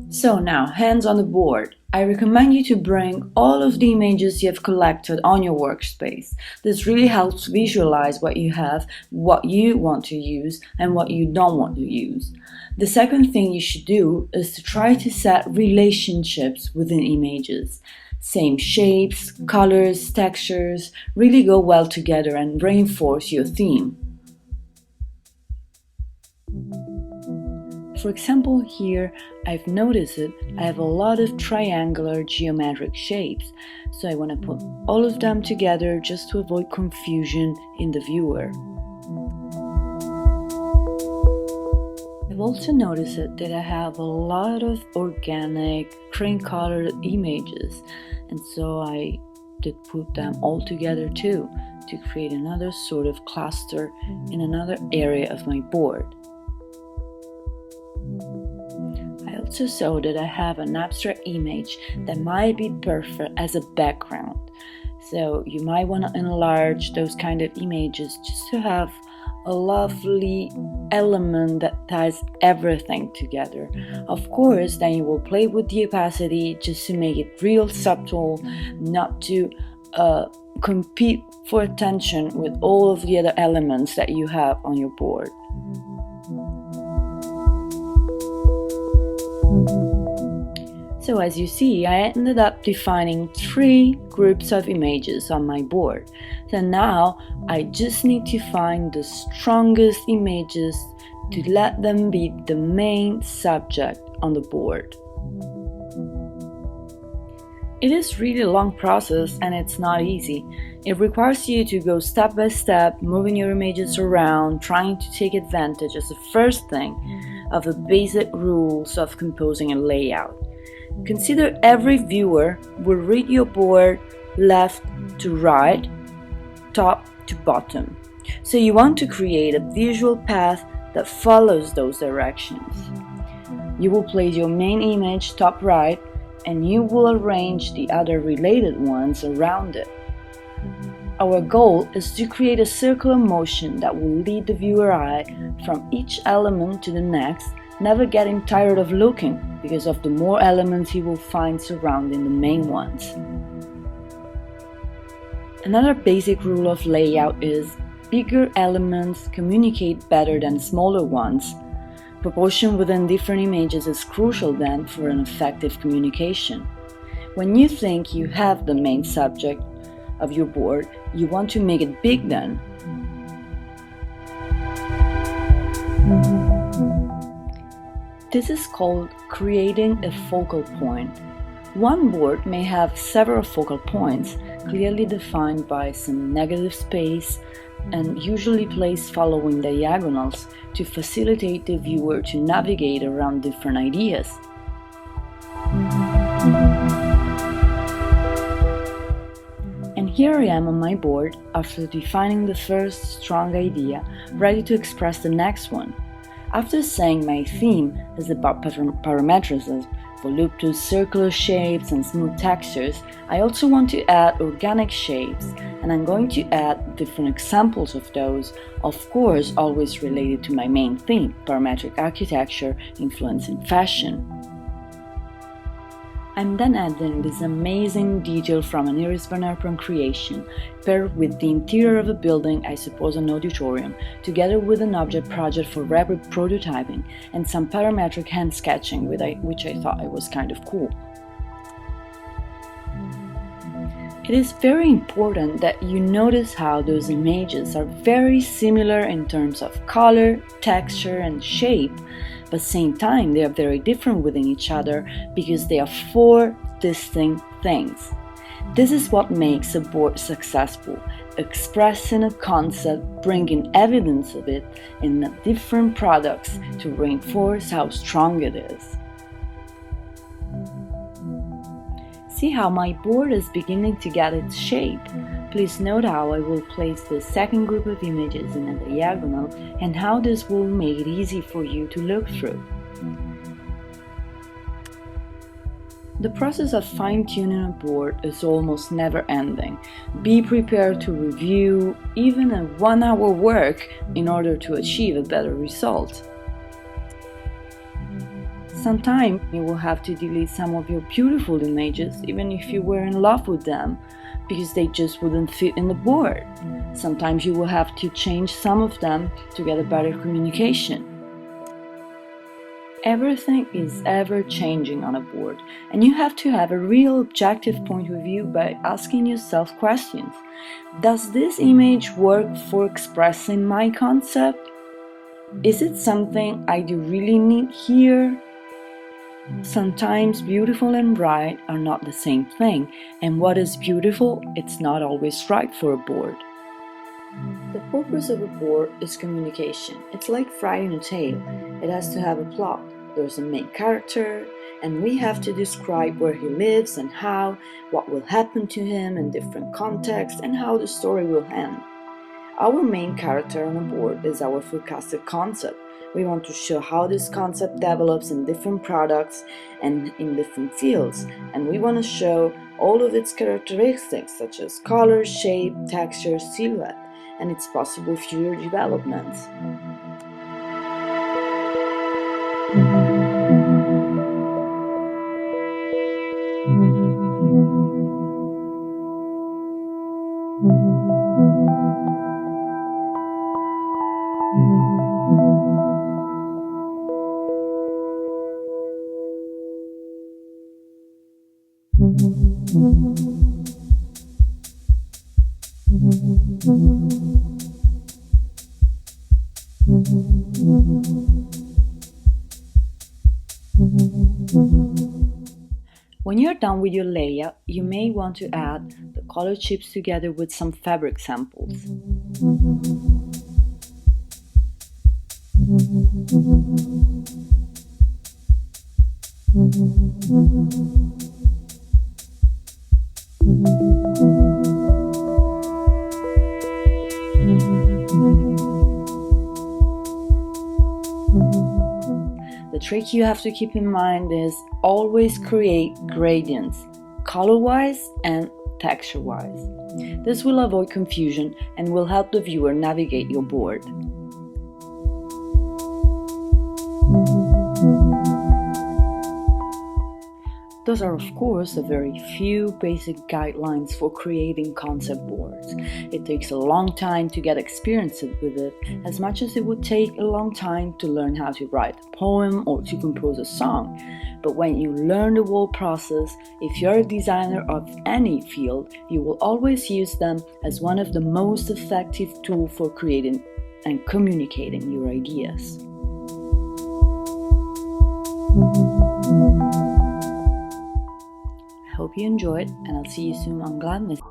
So now, hands on the board. I recommend you to bring all of the images you have collected on your workspace. This really helps visualize what you have, what you want to use, and what you don't want to use. The second thing you should do is to try to set relationships within images. Same shapes, colors, textures really go well together and reinforce your theme. For example, here I've noticed it, I have a lot of triangular geometric shapes, so I want to put all of them together just to avoid confusion in the viewer. I've also noticed that I have a lot of organic, cream-colored images, and so I did put them all together too, to create another sort of cluster in another area of my board. I also saw that I have an abstract image that might be perfect as a background. So you might want to enlarge those kind of images just to have a lovely element that ties everything together. Of course, then you will play with the opacity just to make it real subtle, not to compete for attention with all of the other elements that you have on your board. So as you see, I ended up defining 3 groups of images on my board. So now I just need to find the strongest images to let them be the main subject on the board. It is really a long process and it's not easy. It requires you to go step by step, moving your images around, trying to take advantage as the first thing of the basic rules of composing a layout. Consider every viewer will read your board left to right, top to bottom. So you want to create a visual path that follows those directions. You will place your main image top right and you will arrange the other related ones around it. Our goal is to create a circular motion that will lead the viewer eye from each element to the next, never getting tired of looking because of the more elements he will find surrounding the main ones. Another basic rule of layout is bigger elements communicate better than smaller ones. Proportion within different images is crucial then for an effective communication. When you think you have the main subject of your board, you want to make it big then. This is called creating a focal point. One board may have several focal points, clearly defined by some negative space and usually placed following diagonals to facilitate the viewer to navigate around different ideas. And here I am on my board after defining the first strong idea, ready to express the next one. After saying my theme is about parametricism, voluptuous circular shapes and smooth textures, I also want to add organic shapes, and I'm going to add different examples of those, of course always related to my main theme, parametric architecture influencing fashion. I'm then adding this amazing detail from an Iris Van Herpen creation, paired with the interior of a building, I suppose an auditorium, together with an object project for rapid prototyping and some parametric hand sketching, which I thought it was kind of cool. It is very important that you notice how those images are very similar in terms of color, texture, and shape, but at the same time they are very different within each other because they are 4 distinct things. This is what makes a board successful, expressing a concept, bringing evidence of it in different products to reinforce how strong it is. See how my board is beginning to get its shape. Please note how I will place the second group of images in a diagonal and how this will make it easy for you to look through. The process of fine-tuning a board is almost never ending. Be prepared to review even a 1-hour work in order to achieve a better result. Sometimes you will have to delete some of your beautiful images even if you were in love with them, because they just wouldn't fit in the board. Sometimes you will have to change some of them to get a better communication. Everything is ever changing on a board, and you have to have a real objective point of view by asking yourself questions. Does this image work for expressing my concept? Is it something I do really need here? Sometimes beautiful and right are not the same thing, and what is beautiful, it's not always right for a board. The purpose of a board is communication. It's like writing a tale. It has to have a plot. There's a main character, and we have to describe where he lives and how, what will happen to him in different contexts, and how the story will end. Our main character on a board is our forecasted concept. We want to show how this concept develops in different products and in different fields, and we want to show all of its characteristics such as color, shape, texture, silhouette, and its possible future developments. When you're done with your layout, you may want to add the color chips together with some fabric samples. The trick you have to keep in mind is always create gradients, color-wise and texture-wise. This will avoid confusion and will help the viewer navigate your board. Those are, of course, a very few basic guidelines for creating concept boards. It takes a long time to get experience with it, as much as it would take a long time to learn how to write a poem or to compose a song. But when you learn the whole process, if you're a designer of any field, you will always use them as one of the most effective tools for creating and communicating your ideas. I hope you enjoyed, and I'll see you soon on Glamnicism.